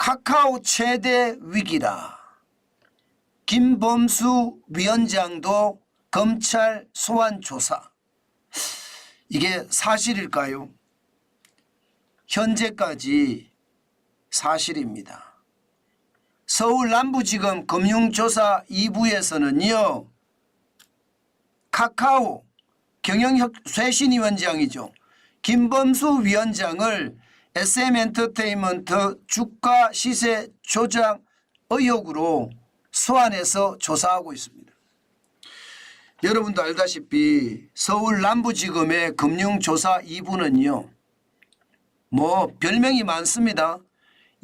카카오 최대 위기라. 김범수 위원장도 검찰 소환 조사. 이게 사실일까요? 현재까지 사실입니다. 서울 남부지검 금융조사 2부에서는요. 카카오 경영쇄신위원장이죠. 김범수 위원장을 SM엔터테인먼트 주가 시세 조작 의혹으로 소환해서 조사하고 있습니다. 여러분도 알다시피 서울 남부지검의 금융조사 2부는요. 뭐 별명이 많습니다.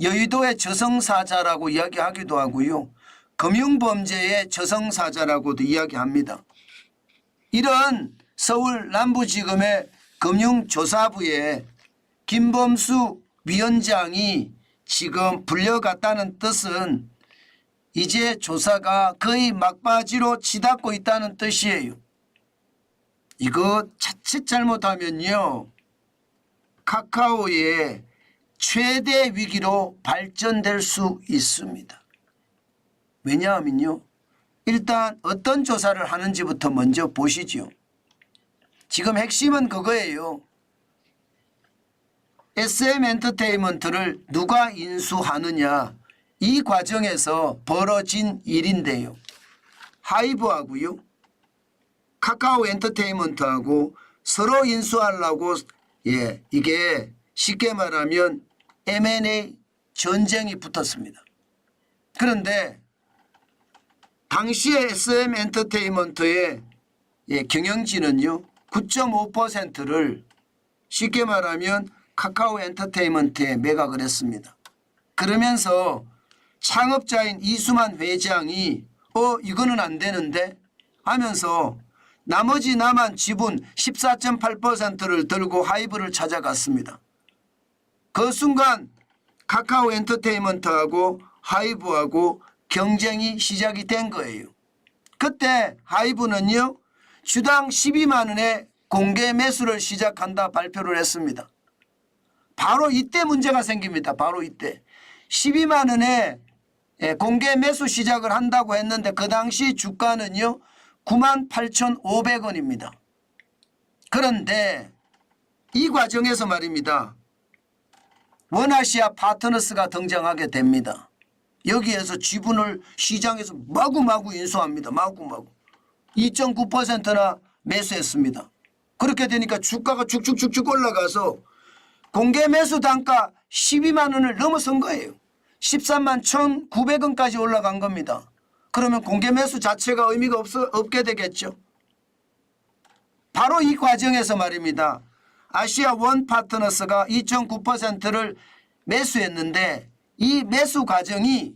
여의도의 저승사자라고 이야기하기도 하고요. 금융범죄의 저승사자라고도 이야기합니다. 이런 서울 남부지검의 금융조사부에 김범수 위원장이 지금 불려갔다는 뜻은 이제 조사가 거의 막바지로 치닫고 있다는 뜻이에요. 이거 자칫 잘못하면요. 카카오의 최대 위기로 발전될 수 있습니다. 왜냐하면요. 일단 어떤 조사를 하는지부터 먼저 보시죠. 지금 핵심은 그거예요. SM엔터테인먼트를 누가 인수하느냐. 이 과정에서 벌어진 일인데요. 하이브하고요. 카카오 엔터테인먼트하고 서로 인수하려고 이게 쉽게 말하면 M&A 전쟁이 붙었습니다. 그런데 당시에 SM엔터테인먼트의 경영진은요. 9.5%를 쉽게 말하면 카카오 엔터테인먼트에 매각을 했습니다. 그러면서 창업자인 이수만 회장이 이거는 안 되는데 하면서 나머지 남은 지분 14.8%를 들고 하이브를 찾아갔습니다. 그 순간 카카오 엔터테인먼트하고 하이브하고 경쟁이 시작이 된 거예요. 그때 하이브는요. 주당 12만 원의 공개 매수를 시작한다 발표를 했습니다. 바로 이때 문제가 생깁니다. 바로 이때. 12만 원에 공개 매수 시작을 한다고 했는데 그 당시 주가는요. 98,500원입니다. 그런데 이 과정에서 말입니다. 원아시아 파트너스가 등장하게 됩니다. 여기에서 지분을 시장에서 마구마구 인수합니다. 마구마구. 2.9%나 매수했습니다. 그렇게 되니까 주가가 쭉쭉쭉쭉 올라가서 공개 매수 단가 12만 원을 넘어선 거예요. 13만 1,900원까지 올라간 겁니다. 그러면 공개 매수 자체가 의미가 없게 되겠죠. 바로 이 과정에서 말입니다. 아시아 원 파트너스가 2.9%를 매수했는데 이 매수 과정이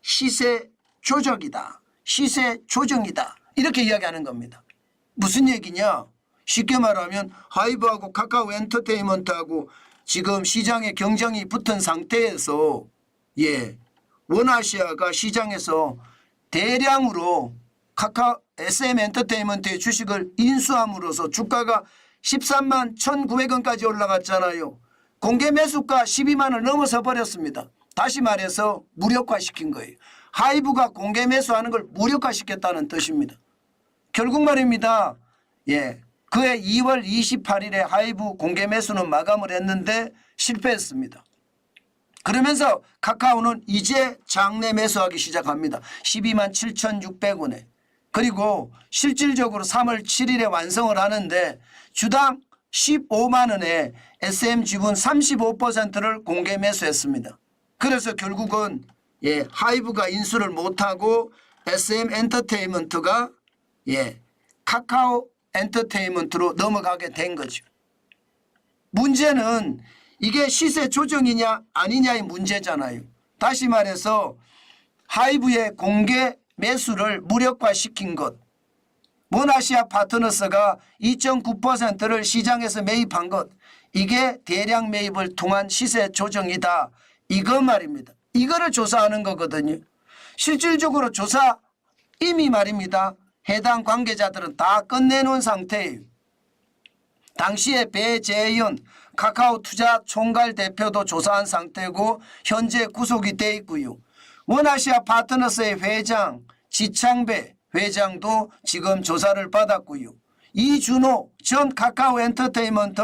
시세 조작이다. 시세 조정이다. 이렇게 이야기하는 겁니다. 무슨 얘기냐? 쉽게 말하면 하이브하고 카카오 엔터테인먼트하고 지금 시장에 경쟁이 붙은 상태에서 원아시아가 시장에서 대량으로 SM엔터테인먼트의 주식을 인수함으로써 주가가 13만 1,900원까지 올라갔잖아요. 공개 매수가 12만 원을 넘어서 버렸습니다. 다시 말해서 무력화시킨 거예요. 하이브가 공개 매수하는 걸 무력화시켰다는 뜻입니다. 결국 말입니다. 그해 2월 28일에 하이브 공개 매수는 마감을 했는데 실패했습니다. 그러면서 카카오는 이제 장내 매수하기 시작합니다. 12만 7,600원에. 그리고 실질적으로 3월 7일에 완성을 하는데 주당 15만 원에 SM 지분 35%를 공개 매수했습니다. 그래서 결국은 하이브가 인수를 못하고 SM 엔터테인먼트가 카카오 엔터테인먼트로 넘어가게 된 거죠. 문제는 이게 시세 조정이냐 아니냐의 문제잖아요. 다시 말해서 하이브의 공개 매수를 무력화시킨 것. 원아시아 파트너스가 2.9%를 시장에서 매입한 것. 이게 대량 매입을 통한 시세 조정이다. 이거 말입니다. 이거를 조사하는 거거든요. 실질적으로 조사 이미 말입니다. 해당 관계자들은 다 끝내놓은 상태예요. 당시에 배재현 카카오 투자 총괄 대표도 조사한 상태고 현재 구속이 돼 있고요. 원아시아 파트너스의 회장 지창배 회장도 지금 조사를 받았고요. 이준호 전 카카오 엔터테인먼트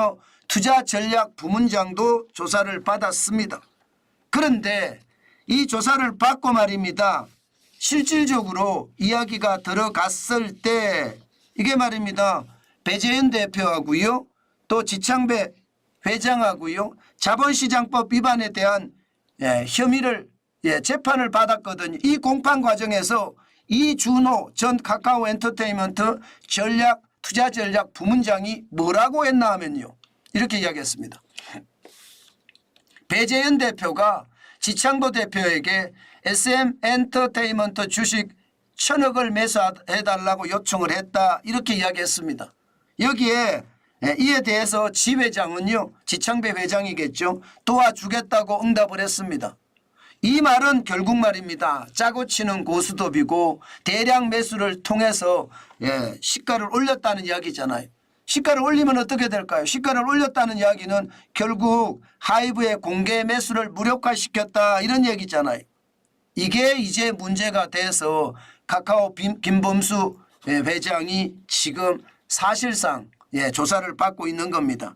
투자 전략 부문장도 조사를 받았습니다. 그런데 이 조사를 받고 말입니다. 실질적으로 이야기가 들어갔을 때 이게 말입니다. 배재현 대표하고요. 또 지창배 회장하고요. 자본시장법 위반에 대한 혐의를 재판을 받았거든요. 이 공판 과정에서 이준호 전 카카오 엔터테인먼트 투자 전략 부문장이 뭐라고 했나 하면요. 이렇게 이야기했습니다. 배재현 대표가 지창보 대표에게 SM 엔터테인먼트 주식 1,000억을 매수해달라고 요청을 했다. 이렇게 이야기했습니다. 여기에 이에 대해서 지 회장은요. 지창배 회장이겠죠. 도와주겠다고 응답을 했습니다. 이 말은 결국 말입니다. 짜고 치는 고스톱이고 대량 매수를 통해서 시가를 올렸다는 이야기잖아요. 시가를 올리면 어떻게 될까요? 시가를 올렸다는 이야기는 결국 하이브의 공개 매수를 무력화시켰다 이런 얘기잖아요. 이게 이제 문제가 돼서 카카오 김범수 회장이 지금 사실상 조사를 받고 있는 겁니다.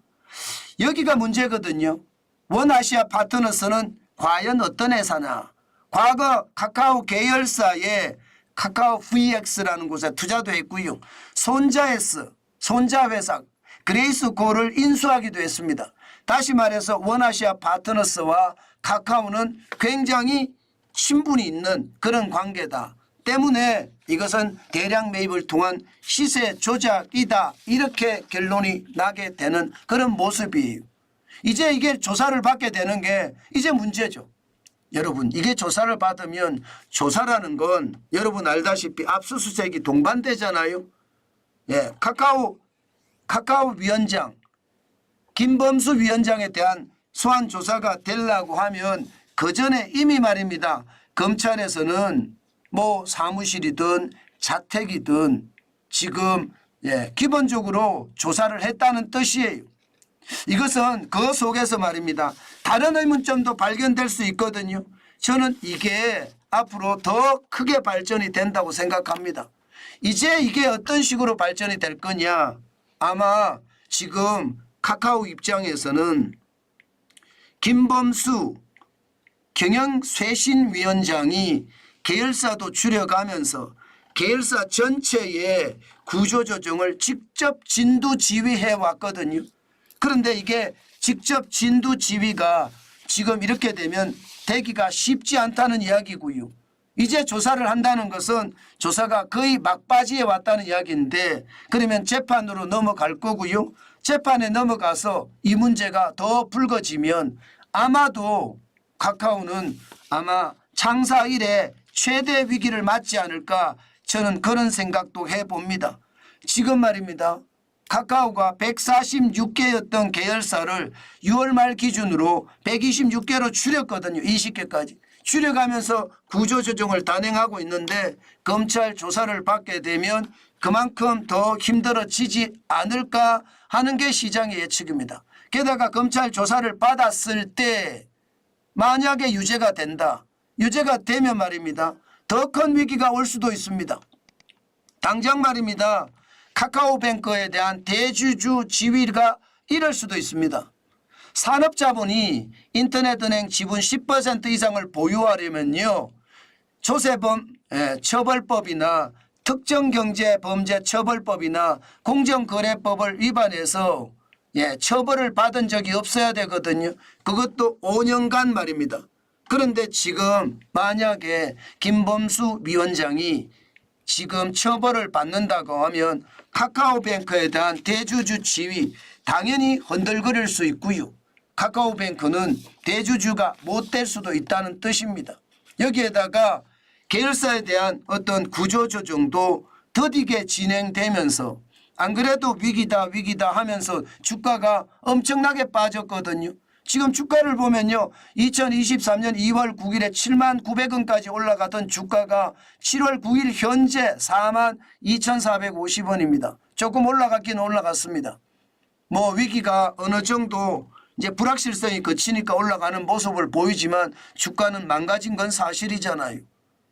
여기가 문제거든요. 원아시아 파트너스는 과연 어떤 회사냐. 과거 카카오 계열사에 카카오 VX라는 곳에 투자도 했고요. 손자회사 그레이스코를 인수하기도 했습니다. 다시 말해서 원아시아 파트너스와 카카오는 굉장히 친분이 있는 그런 관계다. 때문에 이것은 대량 매입을 통한 시세 조작이다. 이렇게 결론이 나게 되는 그런 모습이에요. 이제 이게 조사를 받게 되는 게 이제 문제죠. 여러분 이게 조사를 받으면 조사라는 건 여러분 알다시피 압수수색이 동반되잖아요. 카카오 위원장 김범수 위원장에 대한 소환 조사가 되려고 하면 그 전에 이미 말입니다. 검찰에서는 뭐 사무실이든 자택이든 지금 기본적으로 조사를 했다는 뜻이에요. 이것은 그 속에서 말입니다. 다른 의문점도 발견될 수 있거든요. 저는 이게 앞으로 더 크게 발전이 된다고 생각합니다. 이제 이게 어떤 식으로 발전이 될 거냐. 아마 지금 카카오 입장에서는 김범수 경영쇄신위원장이 계열사도 줄여가면서 계열사 전체의 구조조정을 직접 진두지휘해 왔거든요. 그런데 이게 직접 진두지휘가 지금 이렇게 되면 되기가 쉽지 않다는 이야기고요. 이제 조사를 한다는 것은 조사가 거의 막바지에 왔다는 이야기인데 그러면 재판으로 넘어갈 거고요. 재판에 넘어가서 이 문제가 더 불거지면 아마도 카카오는 아마 창사 이래 최대 위기를 맞지 않을까 저는 그런 생각도 해봅니다. 지금 말입니다. 카카오가 146개였던 계열사를 6월 말 기준으로 126개로 줄였거든요. 20개까지. 줄여가면서 구조조정을 단행하고 있는데 검찰 조사를 받게 되면 그만큼 더 힘들어지지 않을까 하는 게 시장의 예측입니다. 게다가 검찰 조사를 받았을 때 만약에 유죄가 된다. 유죄가 되면 말입니다. 더 큰 위기가 올 수도 있습니다. 당장 말입니다. 카카오뱅크에 대한 대주주 지위가 이럴 수도 있습니다. 산업자본이 인터넷은행 지분 10% 이상을 보유하려면요. 조세범 처벌법이나 특정경제범죄처벌법이나 공정거래법을 위반해서 처벌을 받은 적이 없어야 되거든요. 그것도 5년간 말입니다. 그런데 지금 만약에 김범수 위원장이 지금 처벌을 받는다고 하면 카카오뱅크에 대한 대주주 지위 당연히 흔들거릴 수 있고요. 카카오뱅크는 대주주가 못 될 수도 있다는 뜻입니다. 여기에다가 계열사에 대한 어떤 구조조정도 더디게 진행되면서 안 그래도 위기다 하면서 주가가 엄청나게 빠졌거든요. 지금 주가를 보면요. 2023년 2월 9일에 79,900원까지 올라가던 주가가 7월 9일 현재 42,450원입니다. 조금 올라갔긴 올라갔습니다. 뭐 위기가 어느 정도 이제 불확실성이 거치니까 올라가는 모습을 보이지만 주가는 망가진 건 사실이잖아요.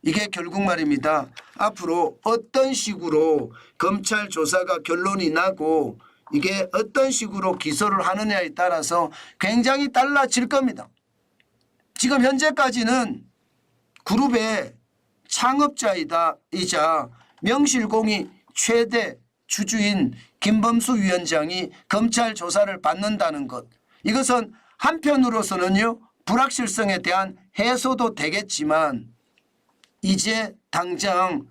이게 결국 말입니다. 앞으로 어떤 식으로 검찰 조사가 결론이 나고 이게 어떤 식으로 기소를 하느냐에 따라서 굉장히 달라질 겁니다. 지금 현재까지는 그룹의 창업자이자 명실공히 최대 주주인 김범수 위원장이 검찰 조사를 받는다는 것. 이것은 한편으로서는요, 불확실성에 대한 해소도 되겠지만 이제 당장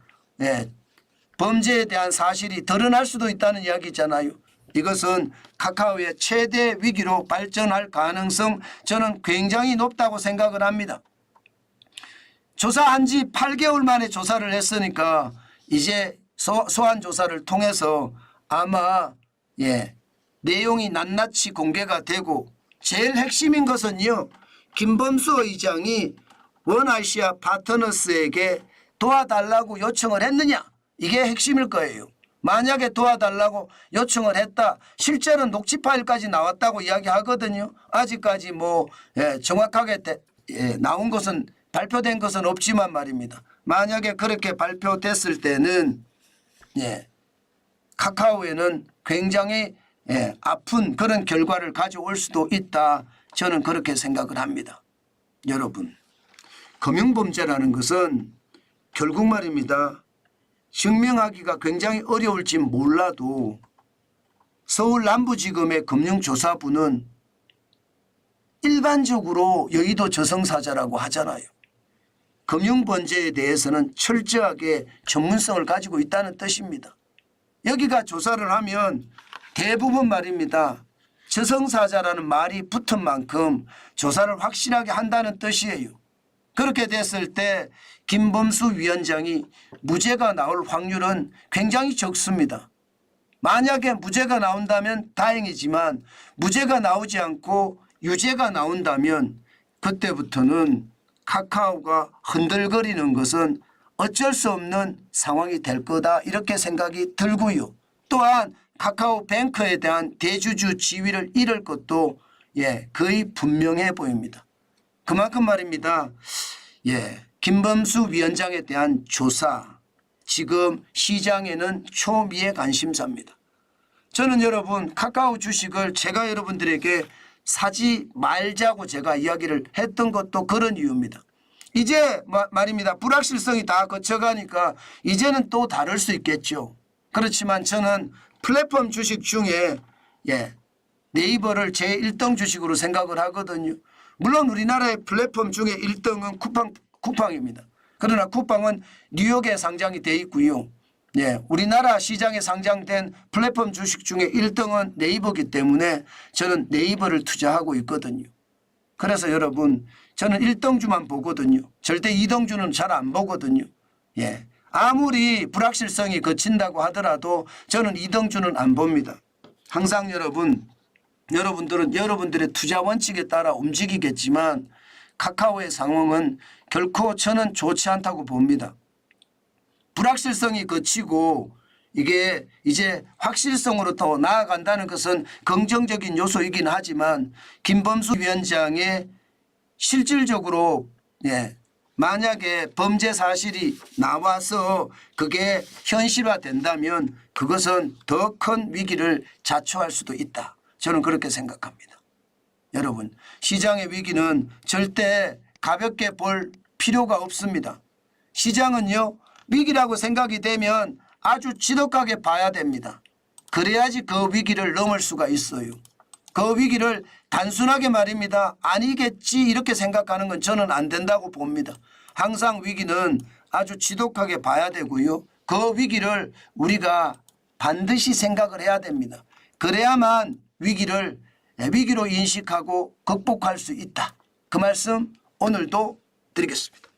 범죄에 대한 사실이 드러날 수도 있다는 이야기잖아요. 이것은 카카오의 최대 위기로 발전할 가능성 저는 굉장히 높다고 생각을 합니다. 조사한 지 8개월 만에 조사를 했으니까 이제 소환 조사를 통해서 아마 내용이 낱낱이 공개가 되고 제일 핵심인 것은요. 김범수 의장이 원아시아 파트너스에게 도와달라고 요청을 했느냐. 이게 핵심일 거예요. 만약에 도와달라고 요청을 했다. 실제로 녹취 파일까지 나왔다고 이야기하거든요. 아직까지 정확하게 나온 것은 발표된 것은 없지만 말입니다. 만약에 그렇게 발표됐을 때는 카카오에는 굉장히 아픈 그런 결과를 가져올 수도 있다. 저는 그렇게 생각을 합니다. 여러분, 금융범죄라는 것은 결국 말입니다. 증명하기가 굉장히 어려울지 몰라도 서울 남부지검의 금융조사부는 일반적으로 여의도 저승사자라고 하잖아요. 금융범죄에 대해서는 철저하게 전문성을 가지고 있다는 뜻입니다. 여기가 조사를 하면 대부분 말입니다. 저승사자라는 말이 붙은 만큼 조사를 확실하게 한다는 뜻이에요. 그렇게 됐을 때 김범수 위원장이 무죄가 나올 확률은 굉장히 적습니다. 만약에 무죄가 나온다면 다행이지만 무죄가 나오지 않고 유죄가 나온다면 그때부터는 카카오가 흔들거리는 것은 어쩔 수 없는 상황이 될 거다 이렇게 생각이 들고요. 또한 카카오뱅크에 대한 대주주 지위를 잃을 것도 거의 분명해 보입니다. 그만큼 말입니다. 김범수 위원장에 대한 조사 지금 시장에는 초미의 관심사입니다. 저는 여러분 카카오 주식을 제가 여러분들에게 사지 말자고 제가 이야기를 했던 것도 그런 이유입니다. 이제 말입니다. 불확실성이 다 거쳐가니까 이제는 또 다를 수 있겠죠. 그렇지만 저는 플랫폼 주식 중에 네이버를 제1등 주식으로 생각을 하거든요. 물론 우리나라의 플랫폼 중에 1등은 쿠팡입니다. 그러나 쿠팡은 뉴욕에 상장이 돼 있고요. 우리나라 시장에 상장된 플랫폼 주식 중에 1등은 네이버이기 때문에 저는 네이버를 투자하고 있거든요. 그래서 여러분 저는 1등주만 보거든요. 절대 2등주는 잘 안 보거든요. 아무리 불확실성이 거친다고 하더라도 저는 2등주는 안 봅니다. 항상 여러분들은 여러분들의 투자 원칙에 따라 움직이겠지만 카카오의 상황은 결코 저는 좋지 않다고 봅니다. 불확실성이 거치고 이게 이제 확실성으로 더 나아간다는 것은 긍정적인 요소이긴 하지만 김범수 위원장의 실질적으로 만약에 범죄 사실이 나와서 그게 현실화된다면 그것은 더 큰 위기를 자초할 수도 있다. 저는 그렇게 생각합니다. 여러분 시장의 위기는 절대 가볍게 볼 필요가 없습니다. 시장은요 위기라고 생각이 되면 아주 지독하게 봐야 됩니다. 그래야지 그 위기를 넘을 수가 있어요. 그 위기를 단순하게 말입니다. 아니겠지 이렇게 생각하는 건 저는 안 된다고 봅니다. 항상 위기는 아주 지독하게 봐야 되고요. 그 위기를 우리가 반드시 생각을 해야 됩니다. 그래야만 위기로 인식하고 극복할 수 있다. 그 말씀 오늘도 드리겠습니다.